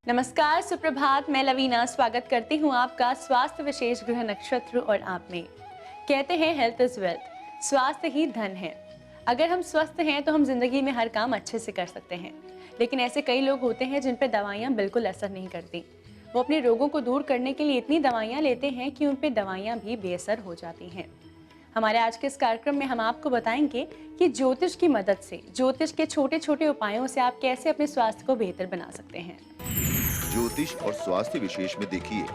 नमस्कार, सुप्रभात। मैं लवीना स्वागत करती हूँ आपका स्वास्थ्य विशेष ग्रह नक्षत्र और आप में। कहते हैं हेल्थ इज वेल्थ, स्वास्थ्य ही धन है। अगर हम स्वस्थ हैं तो हम जिंदगी में हर काम अच्छे से कर सकते हैं। लेकिन ऐसे कई लोग होते हैं जिन पर दवाइयाँ बिल्कुल असर नहीं करती। वो अपने रोगों को दूर करने के लिए इतनी दवाइयाँ लेते हैं कि उन पर दवाइयाँ भी बेअसर हो जाती हैं। हमारे आज के इस कार्यक्रम में हम आपको बताएंगे कि ज्योतिष की मदद से, ज्योतिष के छोटे छोटे उपायों से आप कैसे अपने स्वास्थ्य को बेहतर बना सकते हैं। ज्योतिष और स्वास्थ्य विशेष में देखिए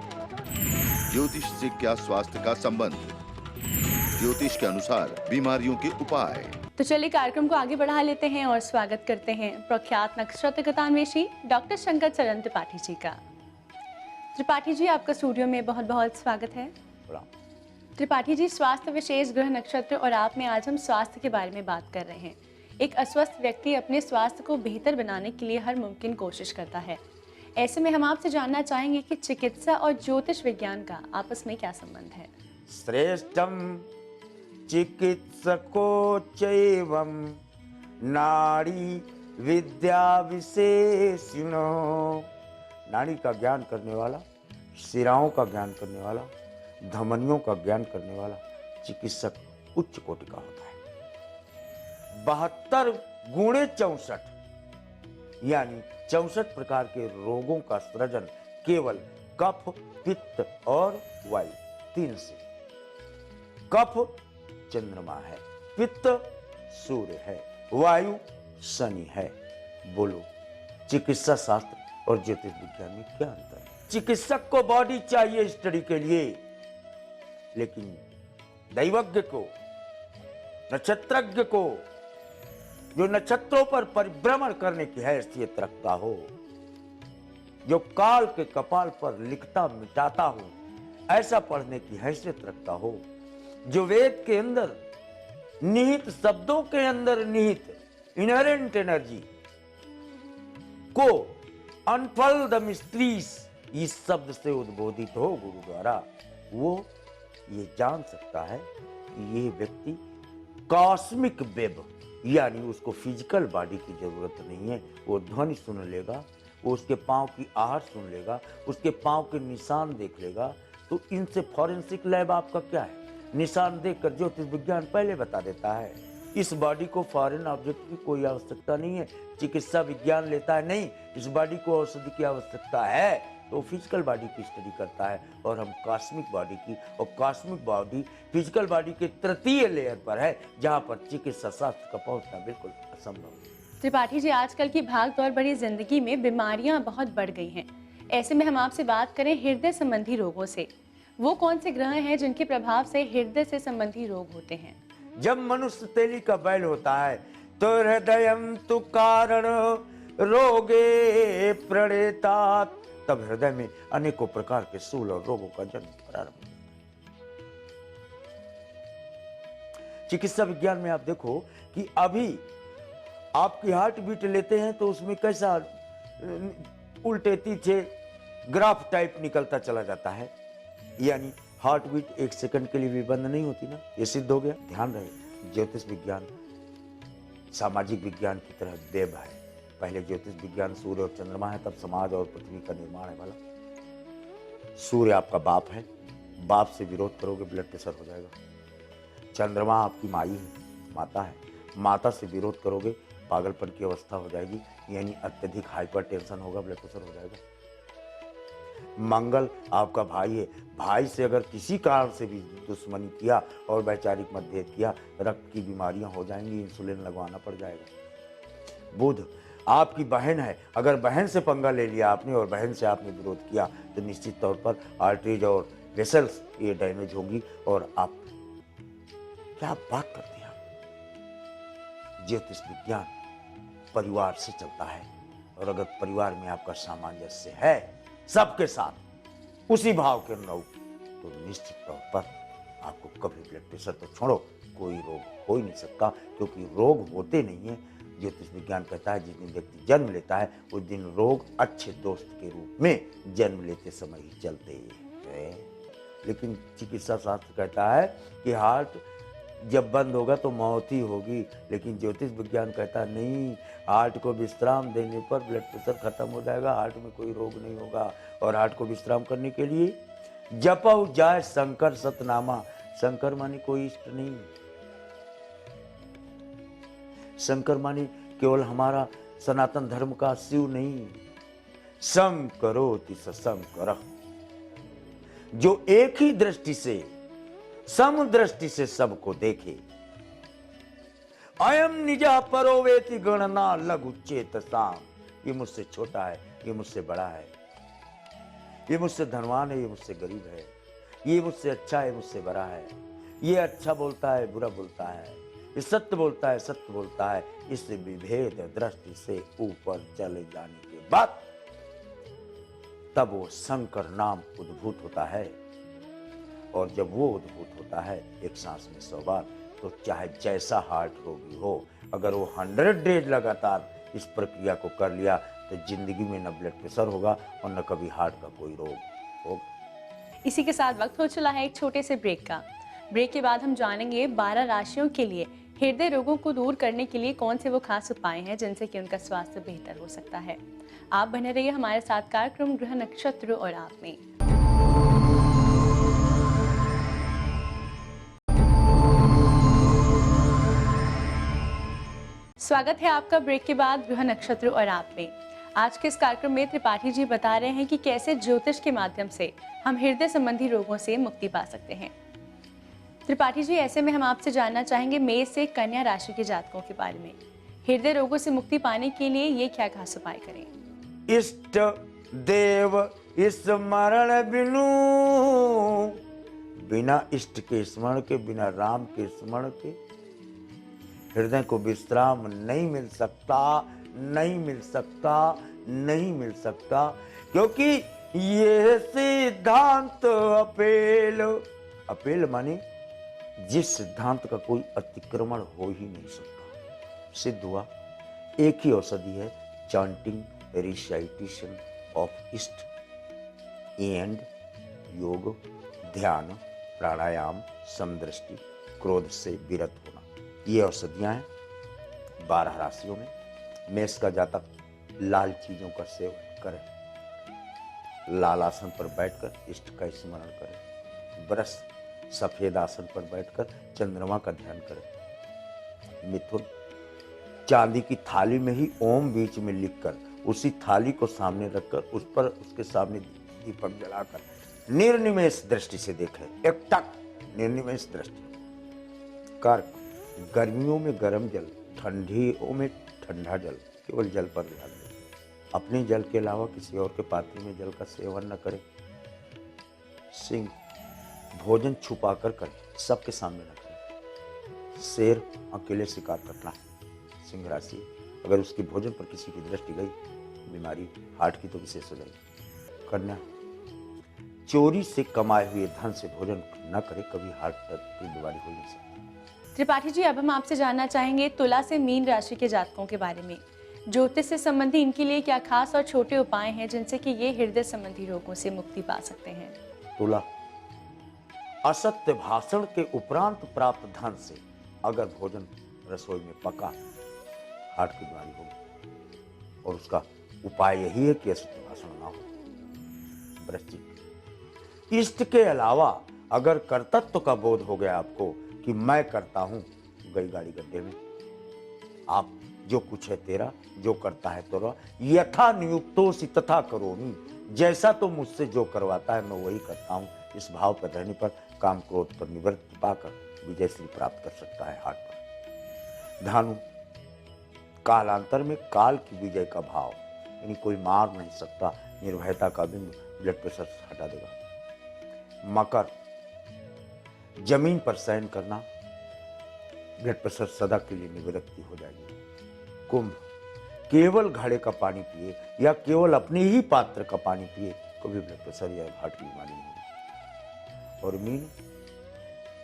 ज्योतिष से क्या स्वास्थ्य का संबंध, ज्योतिष के अनुसार बीमारियों के उपाय। तो चलिए कार्यक्रम को आगे बढ़ा लेते हैं और स्वागत करते हैं प्रख्यात नक्षत्र कथान्वेषी डॉक्टर शंकर चरण त्रिपाठी जी का। त्रिपाठी जी, आपका स्टूडियो में बहुत बहुत स्वागत है। त्रिपाठी जी, स्वास्थ्य विशेष ग्रह नक्षत्र और आप में आज हम स्वास्थ्य के बारे में बात कर रहे हैं। एक अस्वस्थ व्यक्ति अपने स्वास्थ्य को बेहतर बनाने के लिए हर मुमकिन कोशिश करता है। ऐसे में हम आपसे जानना चाहेंगे कि चिकित्सा और ज्योतिष विज्ञान का आपस में क्या संबंध है। श्रेष्ठम चिकित्सको चैवम नाड़ी विद्या विशेषिणो। नाड़ी का ज्ञान करने वाला, शिराओं का ज्ञान करने वाला, धमनियों का ज्ञान करने वाला चिकित्सक उच्च कोटि का होता है। 72 गुणे 64 यानी 64 प्रकार के रोगों का सृजन केवल कफ, पित्त और वायु तीन से। कफ चंद्रमा है, पित्त सूर्य है, वायु शनि है। बोलो, चिकित्सा शास्त्र और ज्योतिष विज्ञान में क्या अंतर है? चिकित्सक को बॉडी चाहिए स्टडी के लिए, लेकिन दैवज्ञ को, नक्षत्रज्ञ को, जो नक्षत्रों पर परिभ्रमण करने की हैसियत रखता हो, जो काल के कपाल पर लिखता मिटाता हो, ऐसा पढ़ने की हैसियत रखता हो, जो वेद के अंदर निहित शब्दों के अंदर निहित इनहेरेंट एनर्जी को अनफोल्ड द मिस्ट्रीज इस शब्द से उद्बोधित हो गुरु द्वारा, वो ये जान सकता है कि ये व्यक्ति कॉस्मिक वेब, यानी उसको फिजिकल बॉडी की जरूरत नहीं है। वो ध्वनि सुन लेगा, वो उसके पांव की आहट सुन लेगा, उसके पांव के निशान देख लेगा। तो इनसे फॉरेंसिक लैब आपका क्या है? निशान देखकर ज्योतिष विज्ञान पहले बता देता है। इस बॉडी को फॉरेन ऑब्जेक्ट की कोई आवश्यकता नहीं है। चिकित्सा विज्ञान लेता है, नहीं, इस बॉडी को औषधि की आवश्यकता है, तो फिजिकल बॉडी की स्टडी करता है। और हम कॉस्मिक बॉडी की, और कॉस्मिक बॉडी फिजिकल बॉडी के तृतीय लेयर पर है, जहां पर चिकित्सा शास्त्र का पहुंचना बिल्कुल असंभव है। त्रिपाठी जी, आजकल की भागदौड़ भरी जिंदगी में बीमारियां बहुत बढ़ गई हैं। ऐसे में हम आपसे बात करें हृदय संबंधी रोगों से। वो कौन से ग्रह हैं जिनके प्रभाव से हृदय से संबंधी रोग होते हैं? जब मनुष्य तेली का बैल होता है तो हृदयम तु कारण रोगे प्रणेतात, तब हृदय में अनेकों प्रकार के स्थूल और रोगों का जन्म प्रारंभ। चिकित्सा विज्ञान में आप देखो कि अभी आपकी हार्ट बीट लेते हैं तो उसमें कैसा उल्टे तीछे ग्राफ टाइप निकलता चला जाता है, यानी हार्ट बीट एक सेकंड के लिए भी बंद नहीं होती ना, ये सिद्ध हो गया। ध्यान रहे, ज्योतिष विज्ञान सामाजिक विज्ञान की तरह देव है। पहले ज्योतिष विज्ञान सूर्य और चंद्रमा है, तब समाज और पृथ्वी का निर्माण है। वाला सूर्य आपका बाप है, बाप से विरोध करोगे ब्लड प्रेशर हो जाएगा। चंद्रमा आपकी माई है, माता है, माता से विरोध करोगे पागलपन की अवस्था हो जाएगी, यानी अत्यधिक हाइपरटेंशन होगा, ब्लड प्रेशर हो जाएगा। मंगल आपका भाई है, भाई से अगर किसी कारण से भी दुश्मनी किया और वैचारिक मतभेद किया, रक्त की बीमारियां हो जाएंगी, इंसुलिन लगवाना पड़ जाएगा। बुध आपकी बहन है, अगर बहन से पंगा ले लिया आपने और बहन से आपने विरोध किया तो निश्चित तौर पर आर्टरीज और वेसल्स ये डैमेज होंगी। और आप क्या बात करते हैं आप? ज्योतिष विज्ञान परिवार से चलता है, और अगर परिवार में आपका सामंजस्य है सबके साथ उसी भाव के अनुरूप, तो निश्चित तौर पर आपको कभी ब्लड प्रेशर तो छोड़ो, कोई रोग हो ही नहीं सकता, क्योंकि रोग होते नहीं है। ज्योतिष विज्ञान कहता है जिस दिन व्यक्ति जन्म लेता है उस दिन रोग अच्छे दोस्त के रूप में जन्म लेते समय ही चलते हैं। लेकिन चिकित्सा शास्त्र कहता है कि हार्ट जब बंद होगा तो मौत ही होगी। लेकिन ज्योतिष विज्ञान कहता नहीं, हार्ट को विश्राम देने पर ब्लड प्रेशर खत्म हो जाएगा, हार्ट में कोई रोग नहीं होगा। और हार्ट को विश्राम करने के लिए जपौ जाए शंकर सतनामा। शंकर मानी कोई इष्ट नहीं, शंकर मानी केवल हमारा सनातन धर्म का शिव नहीं। सम करोति सशंकर, जो एक ही दृष्टि से, सम दृष्टि से सबको देखे। अयम निजा परोवेति गणना लघु चेतसाम। ये मुझसे छोटा है, ये मुझसे बड़ा है, ये मुझसे धनवान है, ये मुझसे गरीब है, ये मुझसे अच्छा है, मुझसे बड़ा है, ये अच्छा बोलता है, बुरा बोलता है, ये सत्य बोलता है, सत्य बोलता है। इस विभेद दृष्टि से ऊपर चले जाने के बाद तब वो शंकर नाम उद्भूत होता है। और जब वो उद्भूत होता है एक सांस में 100 बार, तो चाहे जैसा हार्ट रोगी हो, अगर वो 100 डेज लगातार इस प्रक्रिया को कर लिया तो जिंदगी में न ब्लड प्रेशर होगा और न कभी हार्ट का कोई रोग होगा। इसी के साथ वक्त हो चला है एक छोटे से ब्रेक का। ब्रेक के बाद हम जानेंगे 12 राशियों के लिए हृदय रोगों को दूर करने के लिए कौन से वो खास उपाय हैं जिनसे कि उनका स्वास्थ्य बेहतर हो सकता है। आप बने रहिए हमारे साथ कार्यक्रम ग्रह नक्षत्र और आप में। स्वागत है आपका ब्रेक के बाद ग्रह नक्षत्र और आप में। आज के इस कार्यक्रम में त्रिपाठी जी बता रहे हैं कि कैसे ज्योतिष के माध्यम से हम हृदय संबंधी रोगों से मुक्ति पा सकते हैं। त्रिपाठी जी, ऐसे में हम आपसे जानना चाहेंगे मेष से कन्या राशि के जातकों के बारे में। हृदय रोगों से मुक्ति पाने के लिए ये क्या खास उपाय करें? इष्ट देव स्मरण बिनु, बिना इष्ट के स्मरण के, बिना राम के स्मरण के हृदय को विश्राम नहीं मिल सकता, नहीं मिल सकता, नहीं मिल सकता। क्योंकि ये सिद्धांत अपेल, अपेल माने जिस सिद्धांत का कोई अतिक्रमण हो ही नहीं सकता, सिद्ध हुआ। एक ही औषधि है, चांटिंग रिसाइटेशन ऑफ इष्ट एंड योग, ध्यान, प्राणायाम, समदृष्टि, क्रोध से विरत होना। ये औषधियां हैं 12 राशियों में। मेष का जातक लाल चीजों का सेवन करें, लाल आसन पर बैठकर इष्ट का स्मरण करें। वृष सफेद आसन पर बैठकर चंद्रमा का ध्यान करें। मिथुन चांदी की थाली में ही ओम बीच में लिखकर उसी थाली को सामने रखकर उस पर उसके सामने दीपक जलाकर निर्निमेष दृष्टि से देखें, एकटक निर्निमेष दृष्टि। कर्क गर्मियों में गर्म जल, ठंडियों में ठंडा जल, केवल जल पर ध्यान दें। अपने जल के अलावा किसी और के पात्र में जल का सेवन न करें। सिंह भोजन छुपा कर करें, सबके सामने न करें। शेर अकेले शिकार करना है। सिंह राशि अगर उसकी भोजन पर किसी की दृष्टि गई, बीमारी हार्ट की तो विशेष हो जाएगी। कन्या चोरी से कमाए हुए धन से भोजन न करे, कभी हार्ट की बीमारी हो नहीं सकती। त्रिपाठी जी, अब हम आपसे जानना चाहेंगे तुला से मीन राशि के जातकों के बारे में। ज्योतिष से संबंधी इनके लिए क्या खास और छोटे उपाय हैं जिनसे कि ये हृदय संबंधी रोगों से मुक्ति पा सकते हैं? तुला असत्य भाषण के उपरांत प्राप्त धन से अगर भोजन रसोई में पका, हार्ट की बीमारी होगी। और उसका उपाय यही है कि असत्य भाषण ना हो। वृश्चिक इष्ट के अलावा अगर कर्तृत्व का बोध हो गया आपको कि मैं करता हूं, गई गाड़ी गड्ढे में। आप जो कुछ है तेरा, जो करता है तेरा। यथा नियुक्तोसि तथा करोमि, जैसा तो मुझसे जो करवाता है मैं वही करता हूं। इस भाव पर रहने पर काम क्रोध पर निवृत्ति पाकर विजय श्री प्राप्त कर सकता है हार्ट पर। धानु कालांतर में काल की विजय का भाव, यानी कोई मार नहीं सकता, निर्भयता का बिंदु, ब्लड प्रेशर हटा देगा। मकर जमीन पर शयन करना, ब्लड प्रेशर सदा के लिए निवृत्ति हो जाएगी। कुंभ केवल घड़े का पानी पिए या केवल अपने ही पात्र का पानी पिए, कभी ब्लड प्रेशर या हार्ट की बीमारी नहीं होगी। और मीन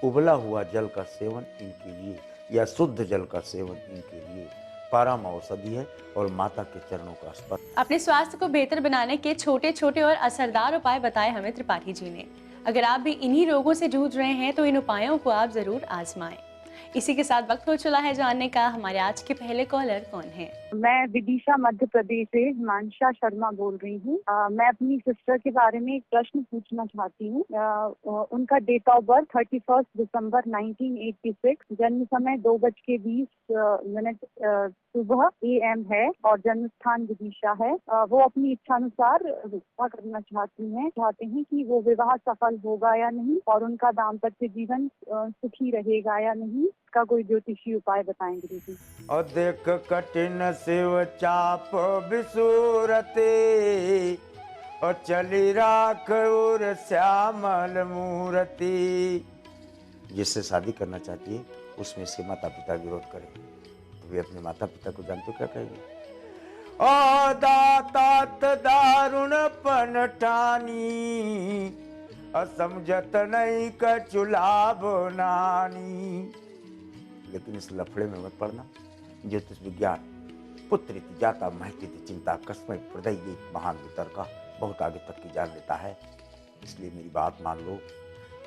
उबला हुआ जल का सेवन इनके लिए या शुद्ध जल का सेवन इनके लिए परम औषधि है और माता के चरणों का स्पर्श। अपने स्वास्थ्य को बेहतर बनाने के छोटे छोटे और असरदार उपाय बताए हमें त्रिपाठी जी ने। अगर आप भी इन्हीं रोगों से जूझ रहे हैं तो इन उपायों को आप जरूर आजमाएं। इसी के साथ वक्त हो चला है जानने का हमारे आज के पहले कॉलर कौन है। मैं विदिशा मध्य प्रदेश से हिमांशा शर्मा बोल रही हूँ। मैं अपनी सिस्टर के बारे में एक प्रश्न पूछना चाहती हूँ। उनका डेट ऑफ बर्थ 31 दिसंबर 1986, जन्म समय 2:20 सुबह AM है और जन्म स्थान विदिशा है। वो अपनी इच्छानुसार विवाह करना चाहते हैं कि वो विवाह सफल होगा या नहीं और उनका दाम्पत्य जीवन सुखी रहेगा या नहीं। इसका कोई ज्योतिषी उपाय बताएं गुरु जी। और देख कठिन शिव चाप बिसूरते और चली राख उर श्यामल मूर्ति। जिससे शादी करना चाहती है उसमें इसके माता पिता विरोध करें तो वे अपने माता पिता को जानते हो क्या कहेंगे? ओ दातात दारुण पन ठानी असमझत नहीं कचुलाभ नानी। लेकिन इस लफड़े में मत पड़ना। ज्योतिष विज्ञान पुत्र जाता महती चिंता कस्मय हृदय एक महान वितर का बहुत आगे तक की जान लेता है। इसलिए मेरी बात मान लो।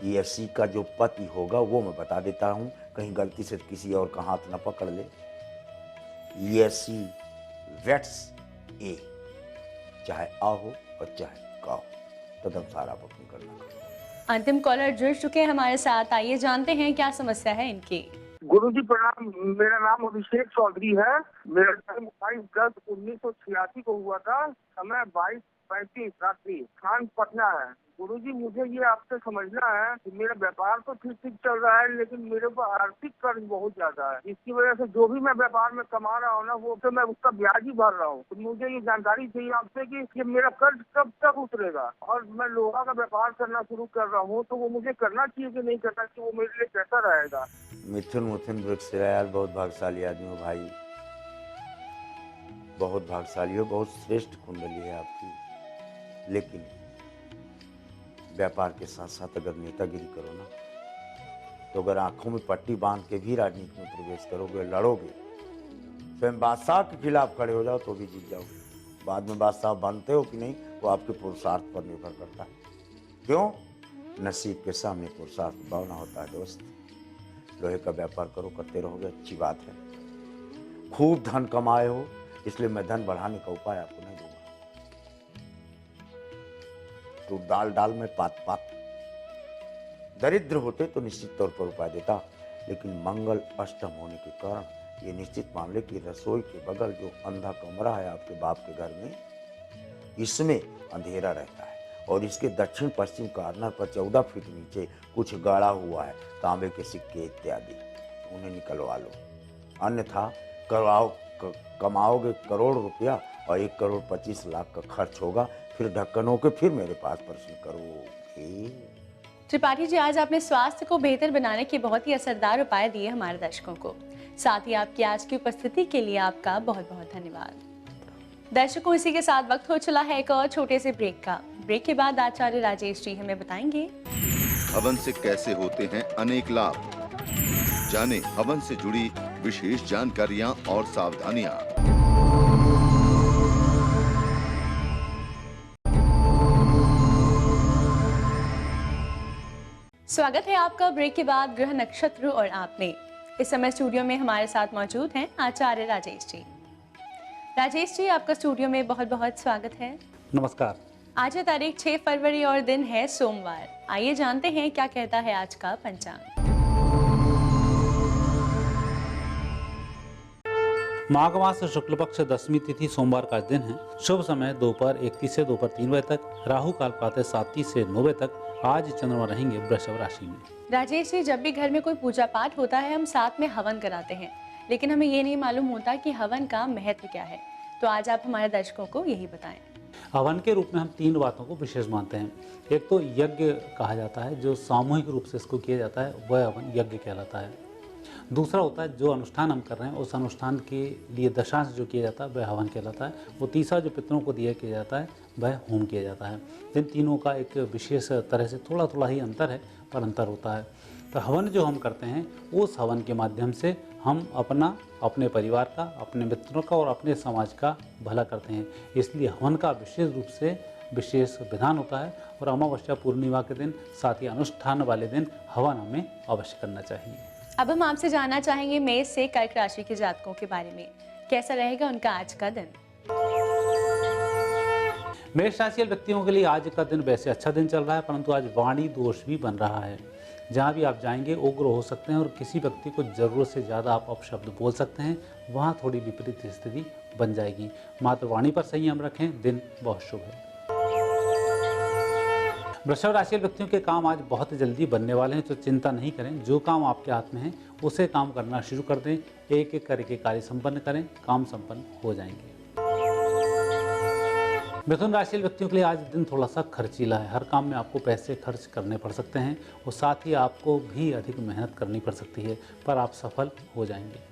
ये ऐसी का जो पति होगा वो मैं बता देता हूँ, कहीं गलती से किसी और का हाथ न पकड़ ले। ये ऐसी वेट्स ए, चाहे आ हो और चाहे का हो, तदनुसार आप अपनी गणना करो। अंतिम कॉलर जुड़ चुके हैं हमारे साथ, आइए जानते हैं क्या समस्या है इनकी। गुरुजी प्रणाम। मेरा नाम अभिषेक चौधरी है। मेरा जन्म 22/10/1986 को हुआ था। समय 22:35 रात्रि। स्थान पटना है। गुरुजी मुझे ये आपसे समझना है कि मेरा व्यापार तो ठीक ठीक चल रहा है लेकिन मेरे को आर्थिक कर्ज बहुत ज्यादा है। इसकी वजह से जो भी मैं व्यापार में कमा रहा हूँ ना वो तो मैं उसका ब्याज ही भर रहा हूँ। तो मुझे ये जानकारी चाहिए आपसे कि ये मेरा कर्ज कब तक उतरेगा। और मैं लोहा का व्यापार करना शुरू कर रहा हूँ तो वो मुझे करना चाहिए कि नहीं करना चाहिए, वो मेरे लिए कैसा रहेगा? मिथुन वृक्ष यार बहुत भाग्यशाली आदमी हो भाई, बहुत भाग्यशाली हो, बहुत श्रेष्ठ कुंडली है आपकी। लेकिन व्यापार के साथ साथ अगर नेतागिरी करो ना तो अगर आंखों में पट्टी बांध के भी राजनीति में प्रवेश करोगे, लड़ोगे, स्वयं बादशाह के खिलाफ खड़े हो जाओ तो भी जीत जाओगे। बाद में बादशाह बनते हो कि नहीं वो आपके पुरुषार्थ पर निर्भर करता है। क्यों? नसीब के सामने पुरुषार्थ भावना होता है दोस्त। लोहे का व्यापार करो, करते रहोगे, अच्छी बात है। खूब धन कमाए हो इसलिए मैं धन बढ़ाने का उपाय आपको नहीं दूंगा। तो डाल में पात दरिद्र होते तो निश्चित तौर पर उपाय देता, लेकिन मंगल अष्टम होने के कारण ये निश्चित मान ले कि रसोई के बगल जो अंधा कमरा है आपके बाप के घर में, इसमें अंधेरा रहता है और इसके दक्षिण पश्चिम कॉर्नर पर 14 फीट नीचे कुछ गाड़ा हुआ है, तांबे के सिक्के इत्यादि, उन्हें निकलवा लो। अन्यथा कमाओगे करोड़ रुपया और 1,25,00,000 का खर्च होगा, फिर ढक्कन होके फिर मेरे पास प्रश्न करोगे। त्रिपाठी जी, आज आपने स्वास्थ्य को बेहतर बनाने के बहुत ही असरदार उपाय दिए हमारे दर्शकों को। साथ ही आपकी आज की उपस्थिति के लिए आपका बहुत बहुत धन्यवाद। दर्शकों, इसी के साथ वक्त हो चला है एक और छोटे से ब्रेक का। ब्रेक के बाद आचार्य राजेश जी हमें बताएंगे हवन से कैसे होते हैं अनेक लाभ। जाने हवन से जुड़ी विशेष जानकारियां और सावधानियां। स्वागत है आपका ब्रेक के बाद ग्रह नक्षत्र और आपने। इस समय स्टूडियो में हमारे साथ मौजूद हैं आचार्य राजेश जी। राजेश जी, आपका स्टूडियो में बहुत बहुत स्वागत है। नमस्कार। आज है तारीख 6 फरवरी और दिन है सोमवार। आइए जानते हैं क्या कहता है आज का पंचांग। माघ मास शुक्ल पक्ष दशमी तिथि सोमवार का दिन है। शुभ समय दोपहर 1:30 से दोपहर 3 बजे तक। राहु काल प्रातः 7:30 से 9 बजे तक। आज चंद्रमा रहेंगे वृषभ राशि में। राजेश जी, जब भी घर में कोई पूजा पाठ होता है हम साथ में हवन कराते हैं, लेकिन हमें ये नहीं मालूम होता कि हवन का महत्व क्या है। तो आज आप हमारे दर्शकों को यही बताएं। हवन के रूप में हम 3 बातों को विशेष मानते हैं। एक तो यज्ञ कहा जाता है, जो सामूहिक रूप से इसको किया जाता है, वह हवन यज्ञ कहलाता है। दूसरा होता है जो अनुष्ठान हम कर रहे हैं उस अनुष्ठान के लिए दशांश जो किया जाता है वह हवन कहलाता है। वो तीसरा जो पितरों को दिया किया जाता है वह होम किया जाता है। इन तीनों का एक विशेष तरह से थोड़ा थोड़ा ही अंतर है, पर अंतर होता है। तो हवन जो हम करते हैं उस हवन के माध्यम से हम अपने परिवार का, अपने मित्रों का और अपने समाज का भला करते हैं। इसलिए हवन का विशेष रूप से विशेष विधान होता है और अमावस्या पूर्णिमा के दिन, साथ ही अनुष्ठान वाले दिन हवन हमें अवश्य करना चाहिए। अब हम आपसे जानना चाहेंगे मेष से कर्क राशि के जातकों के बारे में। कैसा रहेगा उनका आज का दिन? मेष राशि वाले व्यक्तियों के लिए आज का दिन वैसे अच्छा दिन चल रहा है, परंतु आज वाणी दोष भी बन रहा है। जहाँ भी आप जाएंगे उग्र हो सकते हैं और किसी व्यक्ति को जरूरत से ज़्यादा आप अपशब्द बोल सकते हैं, वहाँ थोड़ी विपरीत स्थिति बन जाएगी। मात्र वाणी पर संयम रखें, दिन बहुत शुभ है। वृषभ राशि वाले व्यक्तियों के काम आज बहुत जल्दी बनने वाले हैं, तो चिंता नहीं करें। जो काम आपके हाथ में है उसे काम करना शुरू कर दें। एक एक करके कार्य संपन्न करें, काम संपन्न हो जाएंगे। मिथुन राशि वाले व्यक्तियों के लिए आज दिन थोड़ा सा खर्चीला है। हर काम में आपको पैसे खर्च करने पड़ सकते हैं और साथ ही आपको भी अधिक मेहनत करनी पड़ सकती है, पर आप सफल हो जाएंगे।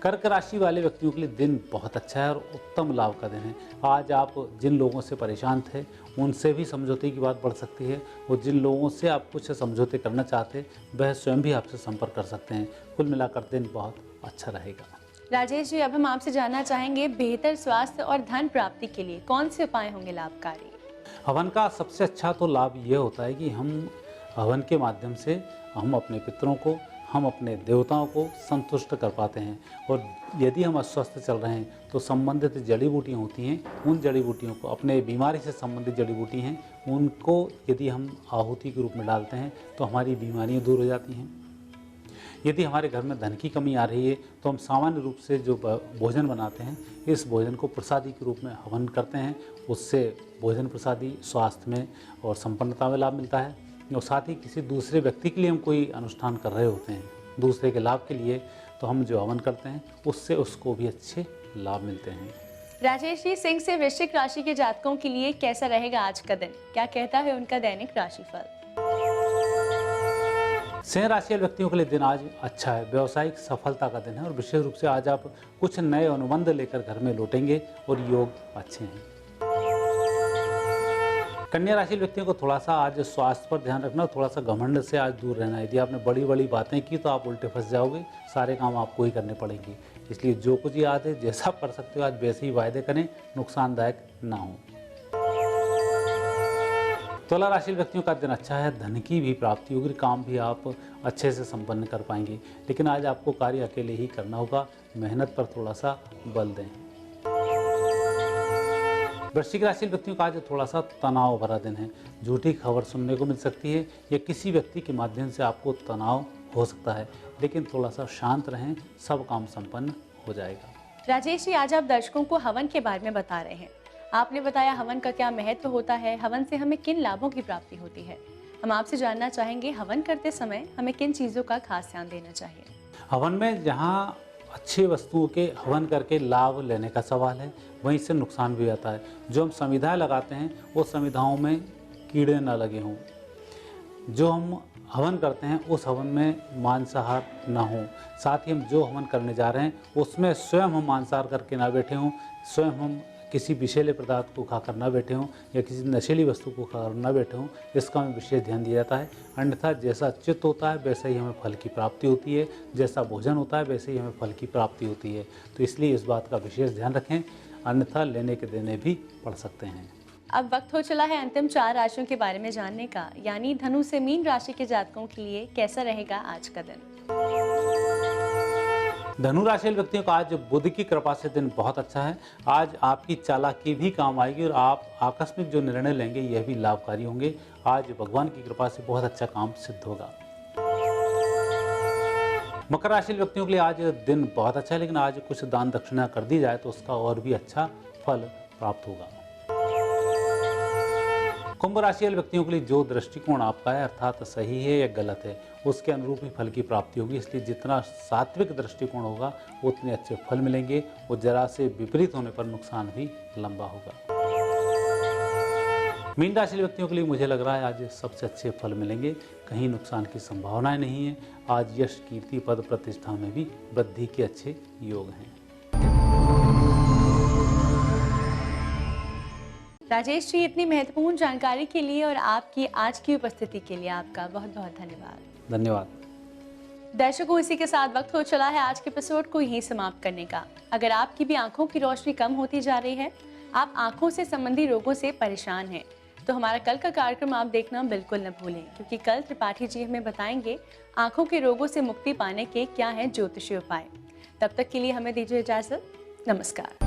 कर्क राशि वाले व्यक्तियों के लिए दिन बहुत अच्छा है और उत्तम लाभ का दिन है। आज आप जिन लोगों से परेशान थे उनसे भी समझौते की बात बढ़ सकती है, और जिन लोगों से आप कुछ समझौते करना चाहते वह स्वयं भी आपसे संपर्क कर सकते हैं। कुल मिलाकर दिन बहुत अच्छा रहेगा। राजेश जी, अब हम आपसे जानना चाहेंगे बेहतर स्वास्थ्य और धन प्राप्ति के लिए कौन से उपाय होंगे लाभकारी? हवन का सबसे अच्छा तो लाभ ये होता है कि हम हवन के माध्यम से हम अपने पितरों को, हम अपने देवताओं को संतुष्ट कर पाते हैं। और यदि हम अस्वस्थ चल रहे हैं तो संबंधित जड़ी बूटियाँ होती हैं, उन जड़ी बूटियों को, अपने बीमारी से संबंधित जड़ी बूटी हैं, उनको यदि हम आहुति के रूप में डालते हैं तो हमारी बीमारियाँ दूर हो जाती हैं। यदि हमारे घर में धन की कमी आ रही है तो हम सामान्य रूप से जो भोजन बनाते हैं, इस भोजन को प्रसादी के रूप में हवन करते हैं। उससे भोजन प्रसादी स्वास्थ्य में और संपन्नता में लाभ मिलता है। और साथ ही किसी दूसरे व्यक्ति के लिए हम कोई अनुष्ठान कर रहे होते हैं, दूसरे के लाभ के लिए, तो हम जो हवन करते हैं उससे उसको भी अच्छे लाभ मिलते हैं। राजेश जी, सिंह से वृश्चिक राशि के जातकों के लिए कैसा रहेगा आज का दिन? क्या कहता है उनका दैनिक राशिफल? सिंह राशि वाले व्यक्तियों के लिए दिन आज अच्छा है। व्यावसायिक सफलता का दिन है और विशेष रूप से आज आप कुछ नए अनुबंध लेकर घर में लौटेंगे और योग अच्छे हैं। कन्या राशि व्यक्तियों को थोड़ा सा आज स्वास्थ्य पर ध्यान रखना, थोड़ा सा घमंड से आज दूर रहना। यदि आपने बड़ी बड़ी बातें की तो आप उल्टे फंस जाओगे, सारे काम आपको ही करने पड़ेंगे। इसलिए जो कुछ याद है, जैसा कर सकते हो आज वैसे ही वायदे करें, नुकसानदायक ना हो। तुला राशि व्यक्तियों का दिन अच्छा है, धन की भी प्राप्ति होगी, काम भी आप अच्छे से संपन्न कर पाएंगे। लेकिन आज आपको कार्य अकेले ही करना होगा, मेहनत पर थोड़ा सा बल दें। वृश्चिक राशि व्यक्तियों का आज थोड़ा सा तनाव भरा दिन है। झूठी खबर सुनने को मिल सकती है या किसी व्यक्ति के माध्यम से आपको तनाव हो सकता है, लेकिन थोड़ा सा शांत रहें, सब काम संपन्न हो जाएगा। राजेश जी, आज आप दर्शकों को हवन के बारे में बता रहे हैं। आपने बताया हवन का क्या महत्व होता है, हवन से हमें किन लाभों की प्राप्ति होती है। हम आपसे जानना चाहेंगे हवन करते समय हमें किन चीज़ों का खास ध्यान देना चाहिए? हवन में जहाँ अच्छी वस्तुओं के हवन करके लाभ लेने का सवाल है, वहीं से नुकसान भी आता है। जो हम संविधाएं लगाते हैं वो संविधाओं में कीड़े न लगे हों। जो हम हवन करते हैं उस हवन में मांसाहार ना हो। साथ ही हम जो हवन करने जा रहे हैं उसमें स्वयं हम मांसाहार करके ना बैठे हों, स्वयं हम किसी विषैले पदार्थ को खाकर ना बैठे हों या किसी नशीली वस्तु को खाकर ना बैठे हों, इसका हमें विशेष ध्यान दिया जाता है। अन्यथा जैसा चित्त होता है वैसे ही हमें फल की प्राप्ति होती है, जैसा भोजन होता है वैसे ही हमें फल की प्राप्ति होती है। तो इसलिए इस बात का विशेष ध्यान रखें, अन्यथा लेने के देने भी पड़ सकते हैं। अब वक्त हो चला है अंतिम 4 राशियों के बारे में जानने का, यानी धनु से मीन राशि के जातकों के लिए कैसा रहेगा आज का दिन? धनु राशि व्यक्तियों का आज बुध की कृपा से दिन बहुत अच्छा है। आज आपकी चालाकी भी काम आएगी और आप आकस्मिक जो निर्णय लेंगे यह भी लाभकारी होंगे। आज भगवान की कृपा से बहुत अच्छा काम सिद्ध होगा। मकर राशि व्यक्तियों के लिए आज दिन बहुत अच्छा है, लेकिन आज कुछ दान दक्षिणा कर दी जाए तो उसका और भी अच्छा फल प्राप्त होगा। कुंभ राशि वाले व्यक्तियों के लिए जो दृष्टिकोण आपका है, अर्थात सही है या गलत है, उसके अनुरूप ही फल की प्राप्ति होगी। इसलिए जितना सात्विक दृष्टिकोण होगा उतने अच्छे फल मिलेंगे और जरा से विपरीत होने पर नुकसान भी लंबा होगा। मीन राशि व्यक्तियों के लिए मुझे लग रहा है आज सबसे अच्छे फल मिलेंगे, कहीं नुकसान की संभावनाएं नहीं है। आज यश, कीर्ति, पद प्रतिष्ठा में भी वृद्धि के अच्छे योग हैं। राजेश जी, इतनी महत्वपूर्ण जानकारी के लिए और आपकी आज की उपस्थिति के लिए आपका बहुत बहुत धन्यवाद। धन्यवाद। दर्शकों, इसी के साथ वक्त हो चला है आज के एपिसोड को यहीं समाप्त करने का। अगर आपकी भी आंखों की रोशनी कम होती जा रही है, आप आंखों से संबंधी रोगों से परेशान हैं, तो हमारा कल का कार्यक्रम आप देखना बिल्कुल न भूलें, क्योंकि कल त्रिपाठी जी हमें बताएंगे आंखों के रोगों से मुक्ति पाने के क्या हैं ज्योतिषीय उपाय। तब तक के लिए हमें दीजिए इजाजत। नमस्कार।